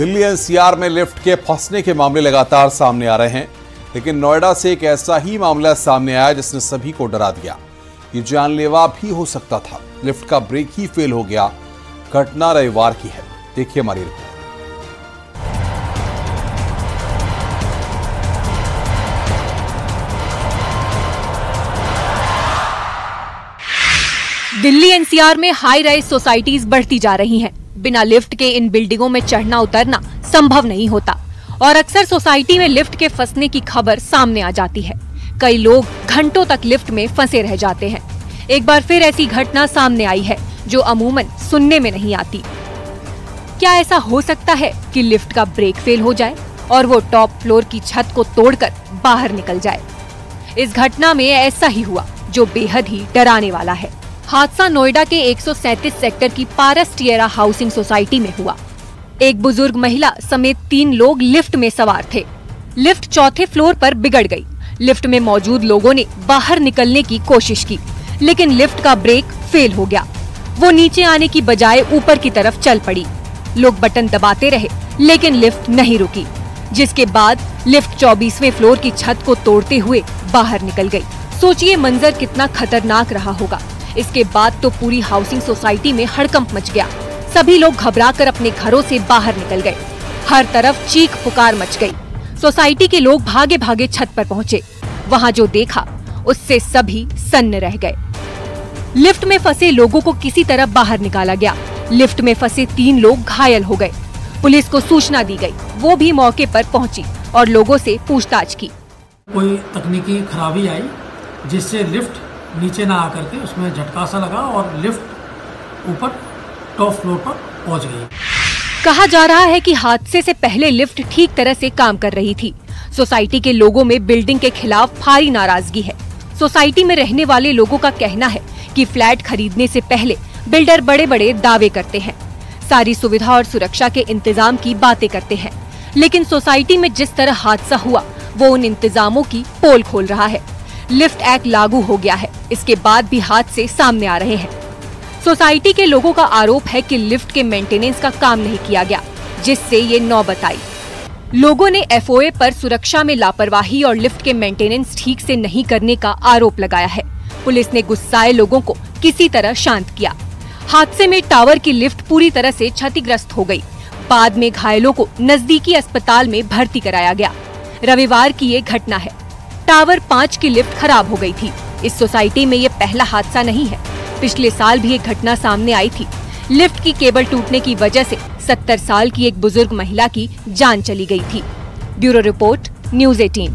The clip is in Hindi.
दिल्ली एनसीआर में लिफ्ट के फंसने के मामले लगातार सामने आ रहे हैं, लेकिन नोएडा से एक ऐसा ही मामला सामने आया जिसने सभी को डरा दिया। ये जानलेवा भी हो सकता था। लिफ्ट का ब्रेक ही फेल हो गया। घटना रविवार की है। देखिए हमारी रिपोर्ट। दिल्ली एनसीआर में हाई राइज सोसाइटीज बढ़ती जा रही हैं। बिना लिफ्ट के इन बिल्डिंगों में चढ़ना उतरना संभव नहीं होता और अक्सर सोसाइटी में लिफ्ट के फंसने की खबर सामने आ जाती है। कई लोग घंटों तक लिफ्ट में फंसे रह जाते हैं। एक बार फिर ऐसी घटना सामने आई है जो अमूमन सुनने में नहीं आती। क्या ऐसा हो सकता है कि लिफ्ट का ब्रेक फेल हो जाए और वो टॉप फ्लोर की छत को तोड़कर बाहर निकल जाए? इस घटना में ऐसा ही हुआ जो बेहद ही डराने वाला है। हादसा नोएडा के 137 सेक्टर की पारस टिएरा हाउसिंग सोसाइटी में हुआ। एक बुजुर्ग महिला समेत 3 लोग लिफ्ट में सवार थे। लिफ्ट चौथे फ्लोर पर बिगड़ गई। लिफ्ट में मौजूद लोगों ने बाहर निकलने की कोशिश की, लेकिन लिफ्ट का ब्रेक फेल हो गया। वो नीचे आने की बजाय ऊपर की तरफ चल पड़ी। लोग बटन दबाते रहे, लेकिन लिफ्ट नहीं रुकी, जिसके बाद लिफ्ट 24वें फ्लोर की छत को तोड़ते हुए बाहर निकल गई। सोचिए मंजर कितना खतरनाक रहा होगा। इसके बाद तो पूरी हाउसिंग सोसाइटी में हड़कंप मच गया। सभी लोग घबराकर अपने घरों से बाहर निकल गए। हर तरफ चीख पुकार मच गई। सोसाइटी के लोग भागे भागे छत पर पहुंचे। वहां जो देखा उससे सभी सन्न रह गए। लिफ्ट में फंसे लोगों को किसी तरह बाहर निकाला गया। लिफ्ट में फंसे 3 लोग घायल हो गए। पुलिस को सूचना दी गई। वो भी मौके पर पहुंची और लोगों से पूछताछ की। कोई तकनीकी खराबी आई जिससे लिफ्ट नीचे ना आकर के उसमें झटका सा लगा और लिफ्ट ऊपर टॉप फ्लोर पर पहुंच गई। कहा जा रहा है कि हादसे से पहले लिफ्ट ठीक तरह से काम कर रही थी। सोसाइटी के लोगों में बिल्डिंग के खिलाफ भारी नाराजगी है। सोसाइटी में रहने वाले लोगों का कहना है कि फ्लैट खरीदने से पहले बिल्डर बड़े बड़े दावे करते हैं, सारी सुविधा और सुरक्षा के इंतजाम की बातें करते हैं, लेकिन सोसाइटी में जिस तरह हादसा हुआ वो उन इंतजामों की पोल खोल रहा है। लिफ्ट एक्ट लागू हो गया है, इसके बाद भी हादसे सामने आ रहे हैं। सोसाइटी के लोगों का आरोप है कि लिफ्ट के मेंटेनेंस का काम नहीं किया गया, जिससे ये नौबत आई। लोगों ने एफओए पर सुरक्षा में लापरवाही और लिफ्ट के मेंटेनेंस ठीक से नहीं करने का आरोप लगाया है। पुलिस ने गुस्साए लोगों को किसी तरह शांत किया। हादसे में टावर की लिफ्ट पूरी तरह से क्षतिग्रस्त हो गई। बाद में घायलों को नजदीकी अस्पताल में भर्ती कराया गया। रविवार की ये घटना है। टावर 5 की लिफ्ट खराब हो गई थी। इस सोसाइटी में ये पहला हादसा नहीं है। पिछले साल भी एक घटना सामने आई थी। लिफ्ट की केबल टूटने की वजह से 70 साल की एक बुजुर्ग महिला की जान चली गई थी। Bureau report, news 18।